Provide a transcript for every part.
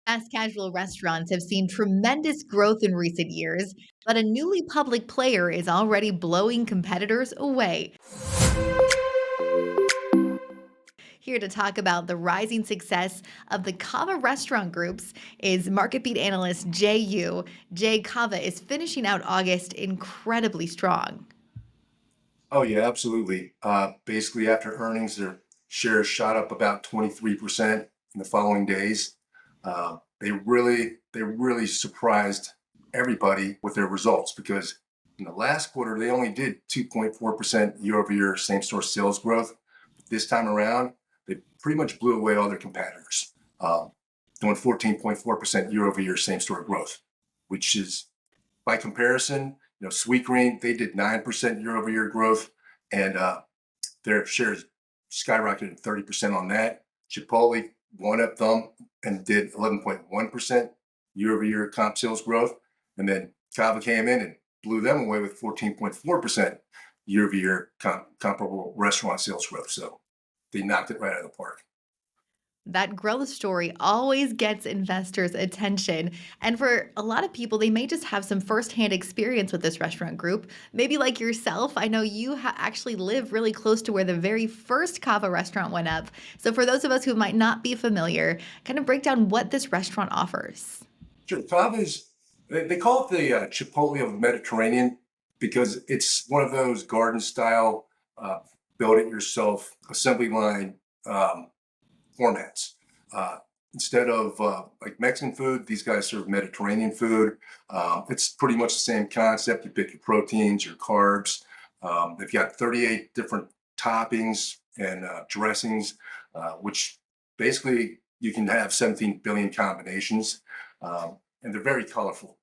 Fast casual restaurants have seen tremendous growth in recent years, but a newly public player is already blowing competitors away. Here to talk about the rising success of the Cava restaurant groups is MarketBeat analyst Jea Yu. Cava is finishing out August incredibly strong. Oh yeah, absolutely. Basically, after earnings, their shares shot up about 23% in the following days. They really surprised everybody with their results because in the last quarter they only did 2.4% year-over-year same-store sales growth. This time around, they pretty much blew away all their competitors, doing 14.4% year-over-year same-store growth, which is by comparison, Sweetgreen, they did 9% year-over-year growth, and their shares skyrocketed 30% on that. Chipotle one up them and did 11.1% year-over-year comp sales growth. And then Cava came in and blew them away with 14.4% year-over-year comparable restaurant sales growth. So they knocked it right out of the park. That growth story always gets investors' attention. And for a lot of people, they may just have some firsthand experience with this restaurant group. Maybe like yourself, I know you actually live really close to where the very first Cava restaurant went up. So for those of us who might not be familiar, kind of break down what this restaurant offers. Sure. Cava is, they call it the Chipotle of the Mediterranean because it's one of those garden style, build it yourself assembly line formats. Uh, Instead of like Mexican food, these guys serve Mediterranean food. It's pretty much the same concept. You pick your proteins, your carbs. They've got 38 different toppings and dressings, which basically you can have 17 billion combinations. And they're very colorful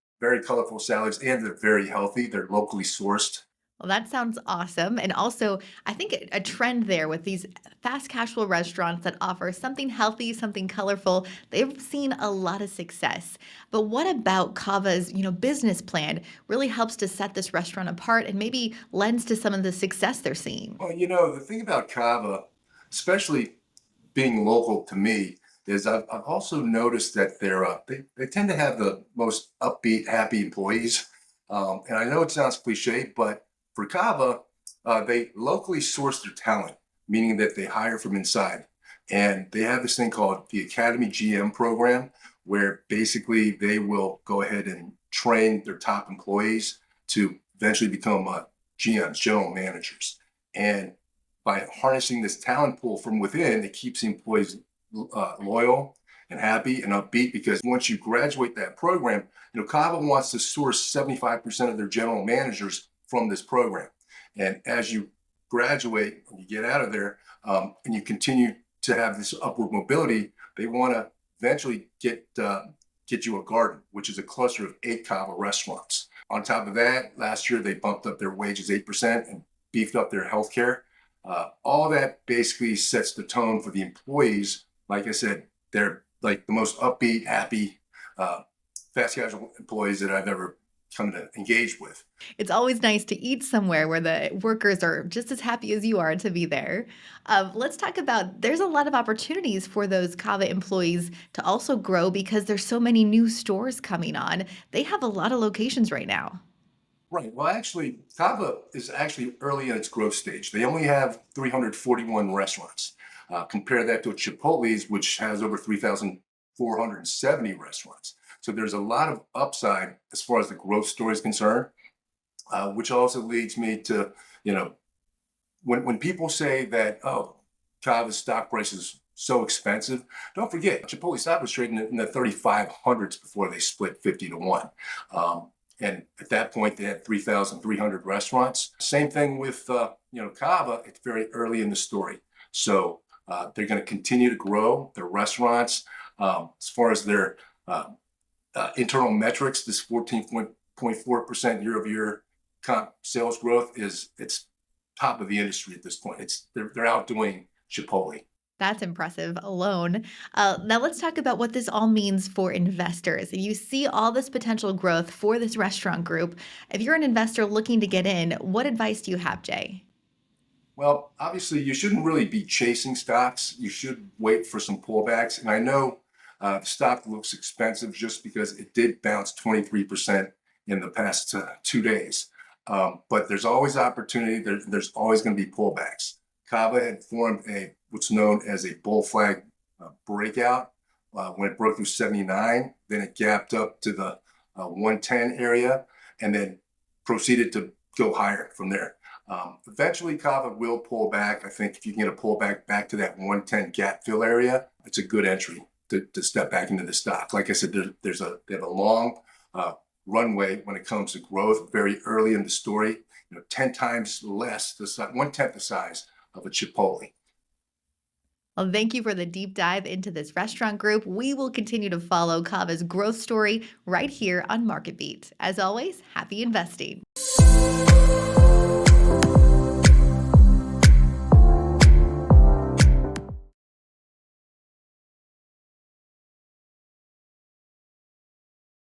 salads, and they're very healthy. They're locally sourced. Well, that sounds awesome. And also, I think a trend there with these fast casual restaurants that offer something healthy, something colorful, they've seen a lot of success. But what about Cava's, business plan really helps to set this restaurant apart and maybe lends to some of the success they're seeing? Well, the thing about Cava, especially being local to me, is I've also noticed that they tend to have the most upbeat, happy employees. And I know it sounds cliche, but for Cava, they locally source their talent, meaning that they hire from inside. And they have this thing called the Academy GM program, where basically they will go ahead and train their top employees to eventually become GMs, general managers. And by harnessing this talent pool from within, it keeps the employees loyal and happy and upbeat because once you graduate that program, Cava wants to source 75% of their general managers from this program. And as you graduate, you get out of there, and you continue to have this upward mobility, they want to eventually get you a garden, which is a cluster of 8 Cava restaurants. On top of that, last year they bumped up their wages 8% and beefed up their healthcare. All that basically sets the tone for the employees. Like I said, they're like the most upbeat, happy, fast casual employees that I've ever come to engage with. It's always nice to eat somewhere where the workers are just as happy as you are to be there. Let's talk about there's a lot of opportunities for those Cava employees to also grow because there's so many new stores coming on. They have a lot of locations right now. Right. Well, actually, Cava is actually early in its growth stage. They only have 341 restaurants. Compare that to Chipotle's, which has over 3,470 restaurants. So there's a lot of upside as far as the growth story is concerned, which also leads me to, you know, when people say that, oh, Cava's stock price is so expensive, don't forget Chipotle stock was trading in the 3,500s before they split 50 to 1. And at that point, they had 3,300 restaurants. Same thing with, Cava. It's very early in the story. So they're going to continue to grow their restaurants. As far as their internal metrics, this 14.4% year over year comp sales growth it's top of the industry at this point. They're outdoing Chipotle. That's impressive alone. Now, let's talk about what this all means for investors. You see all this potential growth for this restaurant group. If you're an investor looking to get in, what advice do you have, Jay? Well, obviously, you shouldn't really be chasing stocks. You should wait for some pullbacks. And I know The stock looks expensive just because it did bounce 23% in the past 2 days. But there's always opportunity. There's always going to be pullbacks. Cava had formed a what's known as a bull flag breakout when it broke through 79. Then it gapped up to the 110 area and then proceeded to go higher from there. Eventually, Cava will pull back. I think if you can get a pullback back to that 110 gap fill area, it's a good entry to step back into the stock. Like I said, they have a long runway when it comes to growth. Very early in the story, 10 times less, 1/10 the size of a Chipotle. Well, thank you for the deep dive into this restaurant group. We will continue to follow Cava's growth story right here on MarketBeat. As always, happy investing.